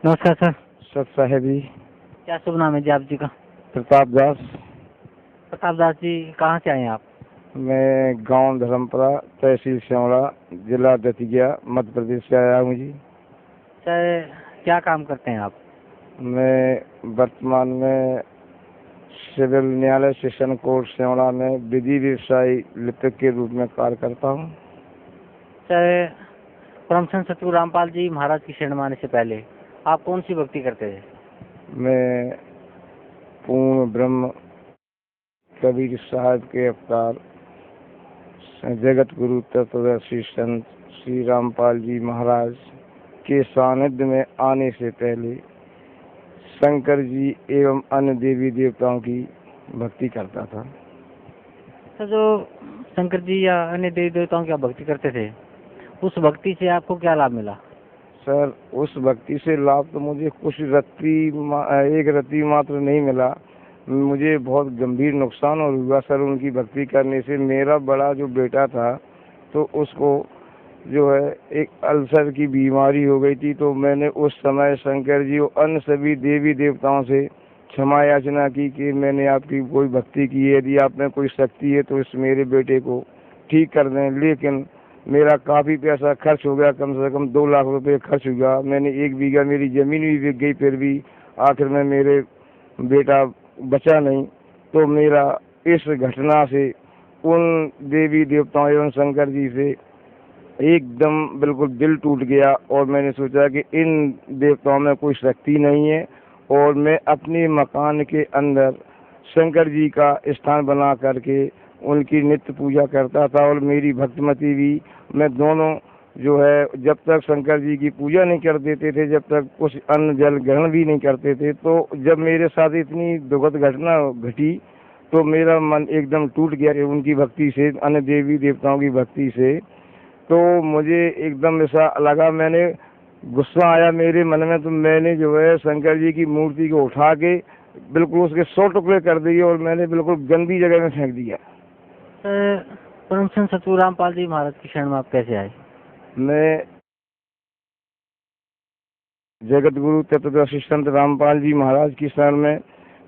नमस्कार सर। सत साहेबी। क्या शुभ नाम है जी आप जी का? प्रताप दास। प्रताप दास जी, कहाँ से आए हैं आप? मैं गांव धर्मपुरा, तहसील श्यामला, जिला दतिया, मध्य प्रदेश से आया हूँ जी। सर, क्या काम करते हैं आप? मैं वर्तमान में सिविल न्यायालय सेशन कोर्ट श्यामला में विधि व्यवसायी लिपिक के रूप में कार्य करता हूँ। सर, परमसंत सतगुरु रामपाल जी महाराज की शरण में आने से पहले आप कौन सी भक्ति करते थे? मैं पूर्ण ब्रह्म कबीर साहब के अवतार जगत गुरु तत्वदर्शी संत श्री रामपाल जी महाराज के सानिध्य में आने से पहले शंकर जी एवं अन्य देवी देवताओं की भक्ति करता था। सर, जो शंकर जी या अन्य देवी देवताओं की आप भक्ति करते थे, उस भक्ति से आपको क्या लाभ मिला? सर, उस भक्ति से लाभ तो मुझे कुछ एक रत्ती मात्र नहीं मिला। मुझे बहुत गंभीर नुकसान और हुआ सर उनकी भक्ति करने से। मेरा बड़ा जो बेटा था तो उसको जो है एक अल्सर की बीमारी हो गई थी। तो मैंने उस समय शंकर जी और अन्य सभी देवी देवताओं से क्षमा याचना की कि मैंने आपकी कोई भक्ति की है, यदि आप में कोई शक्ति है तो इस मेरे बेटे को ठीक कर दें। लेकिन मेरा काफ़ी पैसा खर्च हो गया, कम से कम 2 लाख रुपए खर्च हुआ। मैंने 1 बीघा मेरी ज़मीन भी बिक गई, फिर भी आखिर में मेरे बेटा बचा नहीं। तो मेरा इस घटना से उन देवी देवताओं एवं शंकर जी से एकदम बिल्कुल दिल टूट गया और मैंने सोचा कि इन देवताओं में कोई शक्ति नहीं है। और मैं अपने मकान के अंदर शंकर जी का स्थान बना करके उनकी नित्य पूजा करता था। और मेरी भक्तिमती भी, मैं दोनों जो है जब तक शंकर जी की पूजा नहीं कर देते थे, जब तक कुछ अन्न जल ग्रहण भी नहीं करते थे, तो जब मेरे साथ इतनी दुखद घटना घटी तो मेरा मन एकदम टूट गया उनकी भक्ति से, अन्य देवी देवताओं की भक्ति से। तो मुझे एकदम ऐसा लगा, मैंने गुस्सा आया मेरे मन में, तो मैंने जो है शंकर जी की मूर्ति को उठा के बिल्कुल उसके 100 टुकड़े कर दिए और मैंने बिल्कुल गंदी जगह में फेंक दिया। सर, परमसंत सतगुरु रामपाल जी महाराज की शरण में आप कैसे आए? मैं जगत गुरु तत्वदर्शी संत रामपाल जी महाराज की शरण में,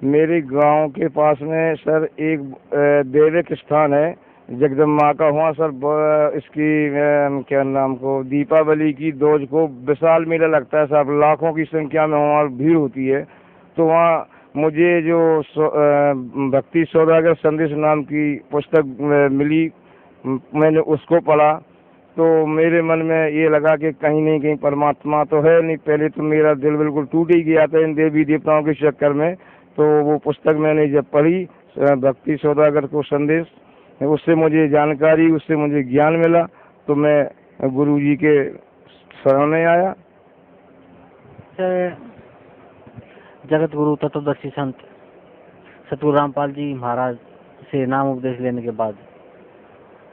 मेरे गांव के पास में सर एक दैविक स्थान है जगदम्बा का। वहाँ सर इसकी क्या नाम को, दीपावली की दोज को विशाल मेला लगता है सर, लाखों की संख्या में वहाँ भीड़ होती है। तो वहाँ मुझे जो भक्ति सौदागर संदेश नाम की पुस्तक मिली, मैंने उसको पढ़ा तो मेरे मन में ये लगा कि कहीं नहीं कहीं परमात्मा तो है नहीं। पहले तो मेरा दिल बिल्कुल टूट ही गया था इन देवी देवताओं के चक्कर में। तो वो पुस्तक मैंने जब पढ़ी, भक्ति सौदागर को संदेश, उससे मुझे जानकारी, उससे मुझे ज्ञान मिला, तो मैं गुरु जी के शरण में आया। सर, जगत गुरु तत्वदर्शी संत सतगुरु रामपाल जी महाराज से नाम उपदेश लेने के बाद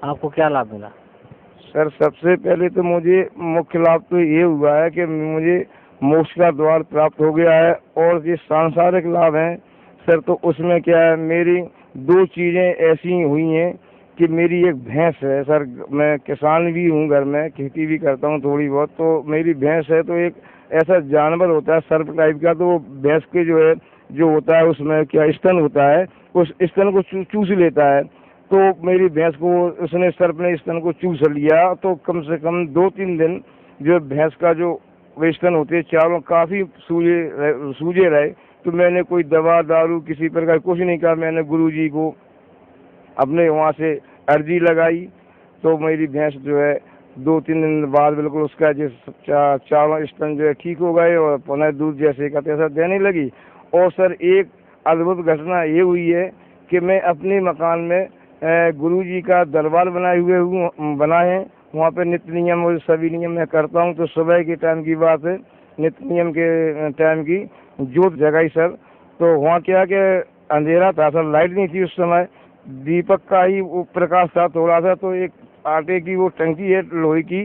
आपको क्या लाभ मिला? सर, सबसे पहले तो मुझे मुख्य लाभ तो ये हुआ है कि मुझे मोक्ष का द्वार प्राप्त हो गया है। और ये सांसारिक लाभ हैं सर, तो उसमें क्या है, मेरी 2 चीज़ें ऐसी हुई हैं कि मेरी एक भैंस है सर। मैं किसान भी हूँ, घर में खेती भी करता हूँ थोड़ी बहुत। तो मेरी भैंस है, तो एक ऐसा जानवर होता है सर्प टाइप का, तो वो भैंस के जो है जो होता है उसमें क्या स्तन होता है, उस स्तन को चूस लेता है। तो मेरी भैंस को उसने सर्प ने स्तन को चूस लिया। तो कम से कम 2-3 दिन जो भैंस का जो वे स्तन होते हैं चारों काफ़ी सूजे रहे। तो मैंने कोई दवा दारू किसी प्रकार कुछ नहीं कहा। मैंने गुरुजी को अपने वहाँ से अर्जी लगाई, तो मेरी भैंस जो है 2-3 दिन बाद बिल्कुल उसका जो चारों स्तन जो है ठीक हो गए और पुनः दूध जैसे का तैसा देने लगी। और सर, एक अद्भुत घटना ये हुई है कि मैं अपने मकान में गुरुजी का दरबार बनाए हैं। वहाँ पे नित्य नियम और सभी नियम मैं करता हूँ। तो सुबह के टाइम की बात है, नित्य नियम के टाइम की जोत जगाई सर। तो वहाँ क्या कि अंधेरा था सर, लाइट नहीं थी उस समय, दीपक का ही वो प्रकाश था थोड़ा सा। तो एक आटे की वो टंकी है लोहे की,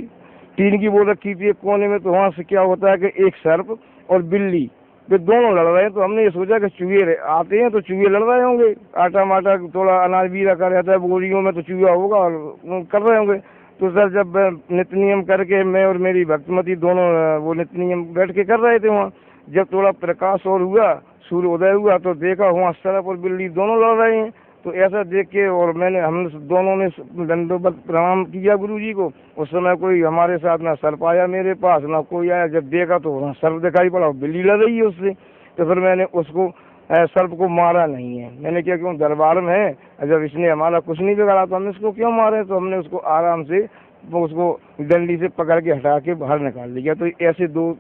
टीन की, वो रखी थी एक कोने में। तो वहाँ से क्या होता है कि एक सर्प और बिल्ली वे दोनों लड़ रहे हैं। तो हमने ये सोचा कि चूहे आते हैं तो चूहे लड़ रहे होंगे, आटा माटा थोड़ा अनाज भी रखा रहता है बोरियों में, तो चूहा होगा और कर रहे होंगे। तो सर, जब नित्य नियम करके मैं और मेरी भक्तिमती दोनों वो नित्य नियम बैठ के कर रहे थे वहाँ, जब थोड़ा प्रकाश और हुआ, सूर्य उदय हुआ, तो देखा वहाँ सर्प और बिल्ली दोनों लड़ रहे हैं। तो ऐसा देख के और हम दोनों ने दंडोबत प्रणाम किया गुरु जी को। उस समय कोई हमारे साथ ना सर्प आया मेरे पास, ना कोई आया। जब देखा तो वहाँ सर्प दिखाई पड़ा, बिल्ली लड़ रही है उससे। तो फिर मैंने उसको सर्प को मारा नहीं है। मैंने क्या, क्यों दरबार में है, जब इसने हमारा कुछ नहीं बिगाड़ा तो हम इसको क्यों मारे। तो हमने उसको आराम से उसको डंडी से पकड़ के हटा के बाहर निकाल लिया। तो ऐसे दो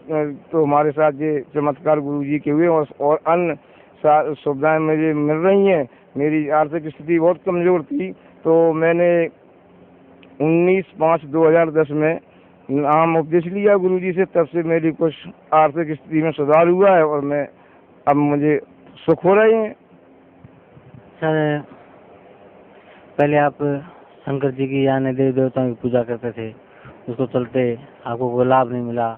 तो हमारे साथ ये चमत्कार गुरु जी के हुए। और अन्य सुविधाएं मुझे मिल रही हैं। मेरी आर्थिक स्थिति बहुत कमजोर थी, तो मैंने 19/5/2010 में नाम उपदेश लिया गुरु जी से। तब से मेरी कुछ आर्थिक स्थिति में सुधार हुआ है और मैं अब मुझे सुख हो रहे हैं। सर, पहले आप शंकर जी की यानी देवी देवताओं की पूजा करते थे, उसको चलते आपको कोई लाभ नहीं मिला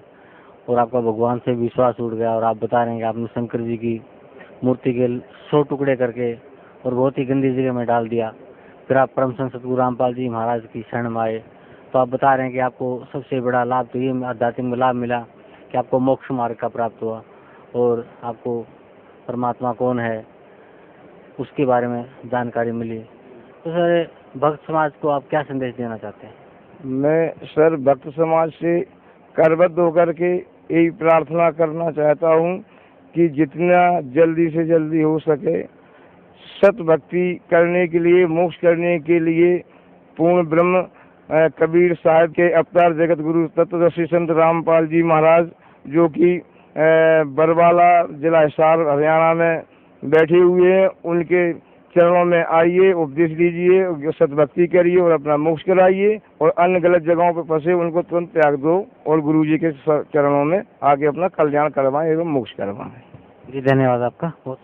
और आपका भगवान से विश्वास उड़ गया। और आप बता रहे हैं कि आपने शंकर जी की मूर्ति के 100 टुकड़े करके और बहुत ही गंदी जगह में डाल दिया। फिर आप परम संत सतगुरु रामपाल जी महाराज की शरण में आए। तो आप बता रहे हैं कि आपको सबसे बड़ा लाभ तो ये आध्यात्मिक लाभ मिला कि आपको मोक्ष मार्ग का प्राप्त हुआ और आपको परमात्मा कौन है उसके बारे में जानकारी मिली। तो सर, भक्त समाज को आप क्या संदेश देना चाहते हैं? मैं सर भक्त समाज से करबद्ध होकर के यही प्रार्थना करना चाहता हूँ कि जितना जल्दी से जल्दी हो सके सत भक्ति करने के लिए, मोक्ष करने के लिए पूर्ण ब्रह्म कबीर साहब के अवतार जगत गुरु तत्वदर्शी संत रामपाल जी महाराज, जो कि बरवाला जिला हिसार हरियाणा में बैठे हुए हैं, उनके चरणों में आइए, उपदेश लीजिए, सतभक्ति करिए और अपना मोक्ष कराइए। और अन्य गलत जगहों पर फंसे उनको तुरंत त्याग दो और गुरु जी के चरणों में आके अपना कल्याण करवाएं एवं मोक्ष करवाएं। जी, धन्यवाद आपका बहुत।